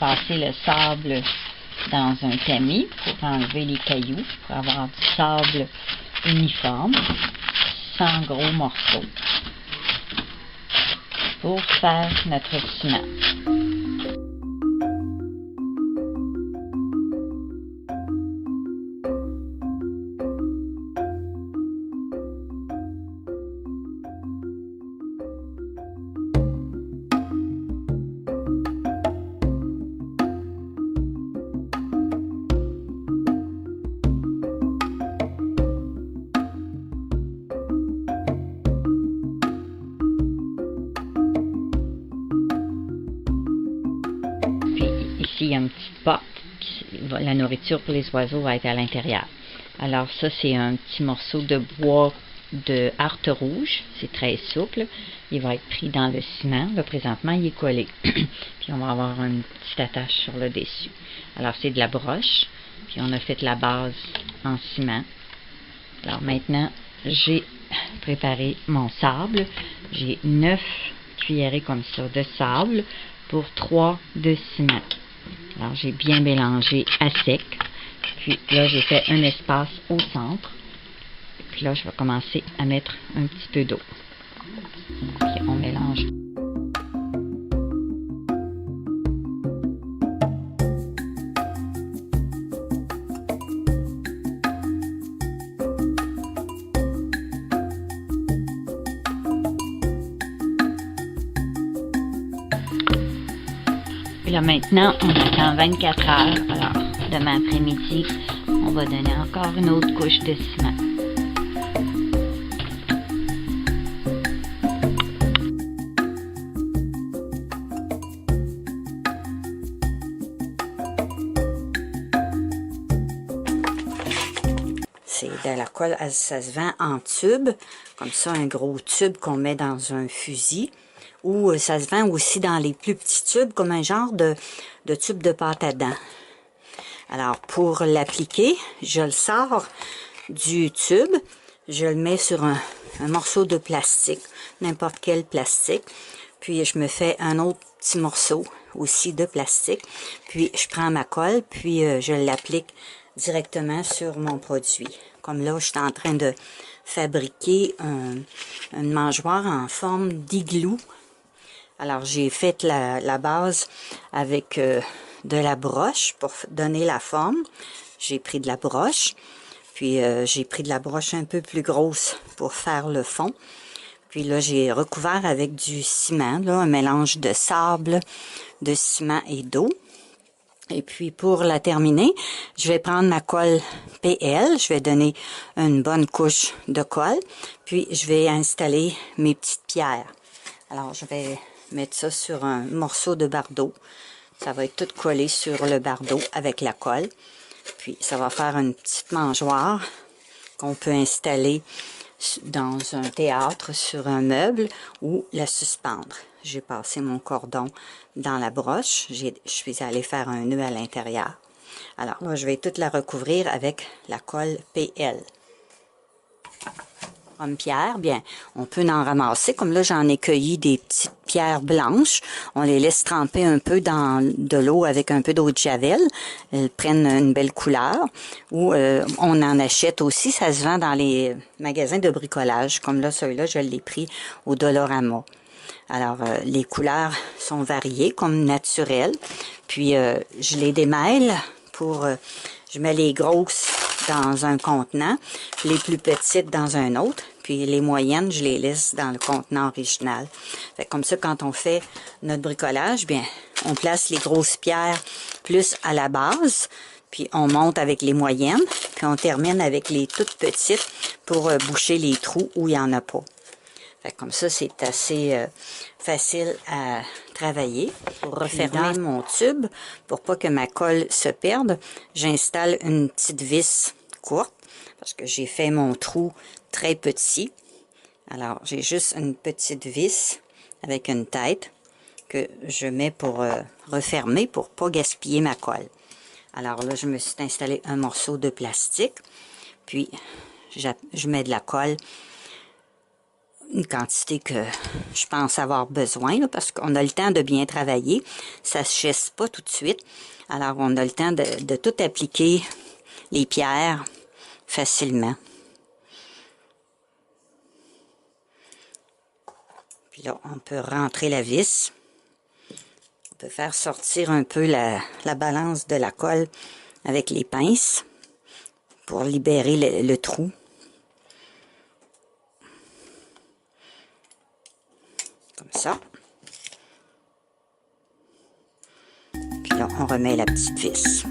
passer le sable dans un tamis pour enlever les cailloux, pour avoir du sable uniforme, sans gros morceaux, pour faire notre ciment. Ici, il y a une petite porte. La nourriture pour les oiseaux va être à l'intérieur. Alors ça, c'est un petit morceau de bois de harpe rouge. C'est très souple. Il va être pris dans le ciment. Là, présentement, il est collé. Puis on va avoir une petite attache sur le dessus. Alors, c'est de la broche. Puis on a fait la base en ciment. Alors maintenant, j'ai préparé mon sable. J'ai 9 cuillerées comme ça de sable pour 3 de ciment. Alors, j'ai bien mélangé à sec. Puis là, j'ai fait un espace au centre. Puis là, je vais commencer à mettre un petit peu d'eau. Puis on mélange. Là, maintenant, on attend 24 heures. Alors, demain après-midi, on va donner encore une autre couche de ciment. C'est de la colle, ça se vend en tube, comme ça, un gros tube qu'on met dans un fusil. Ou ça se vend aussi dans les plus petits tubes, comme un genre de tube de pâte à dents. Alors, pour l'appliquer, je le sors du tube, je le mets sur un morceau de plastique, n'importe quel plastique, puis je me fais un autre petit morceau aussi de plastique, puis je prends ma colle, puis je l'applique directement sur mon produit. Comme là, je suis en train de fabriquer une mangeoire en forme d'igloo. Alors, j'ai fait la base avec de la broche pour donner la forme. J'ai pris de la broche, puis j'ai pris de la broche un peu plus grosse pour faire le fond. Puis là, j'ai recouvert avec du ciment, là, un mélange de sable, de ciment et d'eau. Et puis, pour la terminer, je vais prendre ma colle PL. Je vais donner une bonne couche de colle. Puis, je vais installer mes petites pierres. Alors, je vais mettre ça sur un morceau de bardeau. Ça va être tout collé sur le bardeau avec la colle. Puis, ça va faire une petite mangeoire qu'on peut installer dans un théâtre, sur un meuble ou la suspendre. J'ai passé mon cordon dans la broche. Je suis allée faire un nœud à l'intérieur. Alors, là, je vais toute la recouvrir avec la colle PL. Comme pierre, bien, on peut en ramasser. Comme là, j'en ai cueilli des petites pierres blanches. On les laisse tremper un peu dans de l'eau avec un peu d'eau de javel. Elles prennent une belle couleur. Ou on en achète aussi. Ça se vend dans les magasins de bricolage. Comme là, celui-là, je l'ai pris au Dollarama. Alors, les couleurs sont variées, comme naturelles. Puis, je les démêle pour... je mets les grosses dans un contenant, les plus petites dans un autre, puis les moyennes, je les laisse dans le contenant original. Fait comme ça, quand on fait notre bricolage, bien, on place les grosses pierres plus à la base, puis on monte avec les moyennes, puis on termine avec les toutes petites pour boucher les trous où il n'y en a pas. Fait comme ça, c'est assez facile à travailler. Pour refermer mon tube, pour pas que ma colle se perde, j'installe une petite vis courte, parce que j'ai fait mon trou très petit. Alors, j'ai juste une petite vis avec une tête que je mets pour refermer, pour pas gaspiller ma colle. Alors là, je me suis installé un morceau de plastique, puis je mets de la colle une quantité que je pense avoir besoin, là, parce qu'on a le temps de bien travailler. Ça ne se gesse pas tout de suite. Alors, on a le temps de tout appliquer les pierres facilement. Puis là, on peut rentrer la vis. On peut faire sortir un peu la balance de la colle avec les pinces pour libérer le trou. Comme ça. Puis là, on remet la petite vis.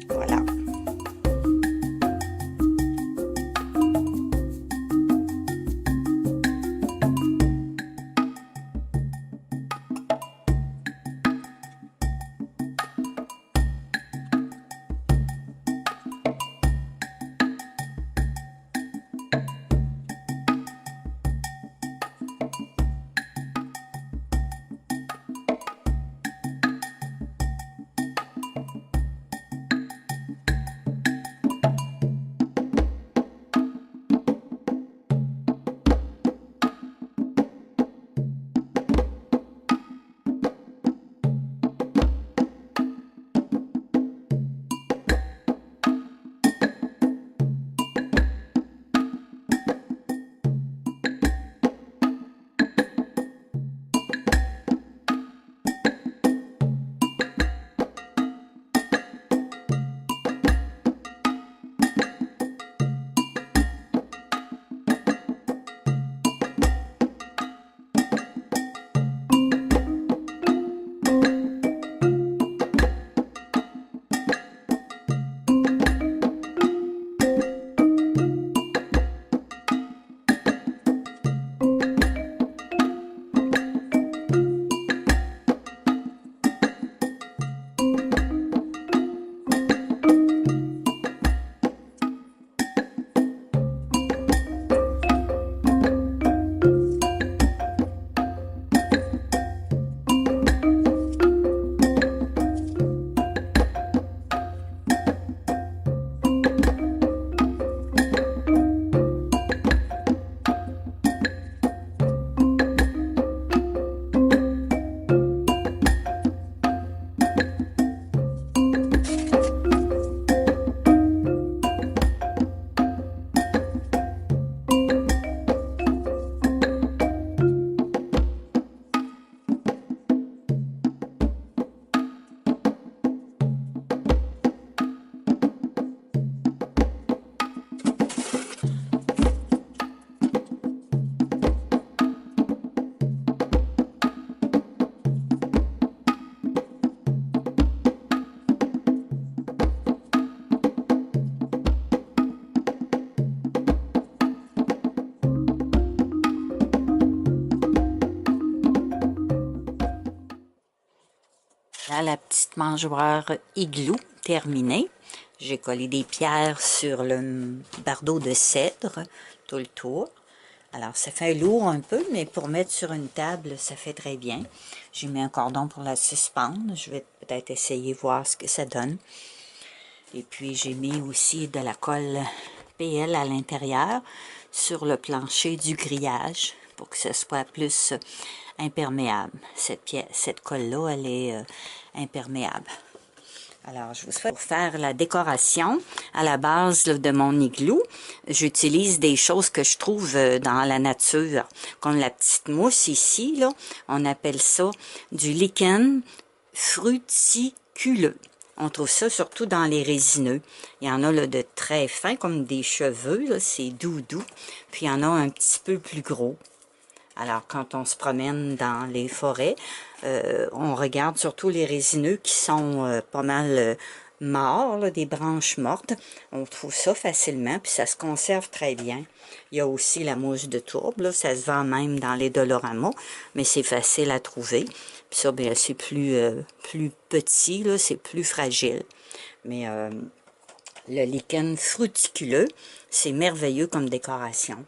Voilà. Là, la petite mangeoire igloo terminée. J'ai collé des pierres sur le bardeau de cèdre tout le tour. Alors, ça fait lourd un peu, mais pour mettre sur une table, ça fait très bien. J'ai mis un cordon pour la suspendre. Je vais peut-être essayer voir ce que ça donne. Et puis, j'ai mis aussi de la colle PL à l'intérieur sur le plancher du grillage pour que ce soit plus imperméable. Cette colle-là, elle est imperméable. Alors, je vous souhaite pour faire la décoration à la base là, de mon igloo. J'utilise des choses que je trouve dans la nature, comme la petite mousse ici, là. On appelle ça du lichen fruticuleux. On trouve ça surtout dans les résineux. Il y en a là, de très fins, comme des cheveux, c'est doux. Puis il y en a un petit peu plus gros. Alors, quand on se promène dans les forêts, on regarde surtout les résineux qui sont pas mal morts, là, des branches mortes. On trouve ça facilement, puis ça se conserve très bien. Il y a aussi la mousse de tourbe, là, ça se vend même dans les Dollarama, mais c'est facile à trouver. Puis ça, bien, c'est plus petit, là, c'est plus fragile. Mais le lichen fruticuleux, c'est merveilleux comme décoration.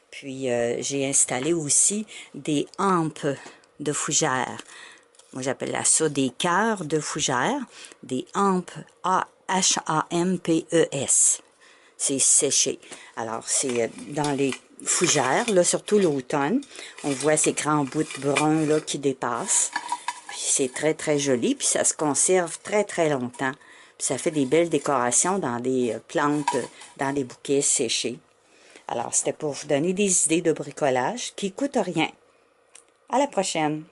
Puis, j'ai installé aussi des hampes de fougères. Moi, j'appelle ça des cœurs de fougères, des hampes, H-A-M-P-E-S. c'est séché. Alors, c'est dans les fougères, là, surtout l'automne. On voit ces grands bouts bruns là, qui dépassent. Puis c'est très, très joli. Puis ça se conserve très, très longtemps. Puis ça fait des belles décorations dans des plantes, dans des bouquets séchés. Alors, c'était pour vous donner des idées de bricolage qui ne coûtent rien. À la prochaine!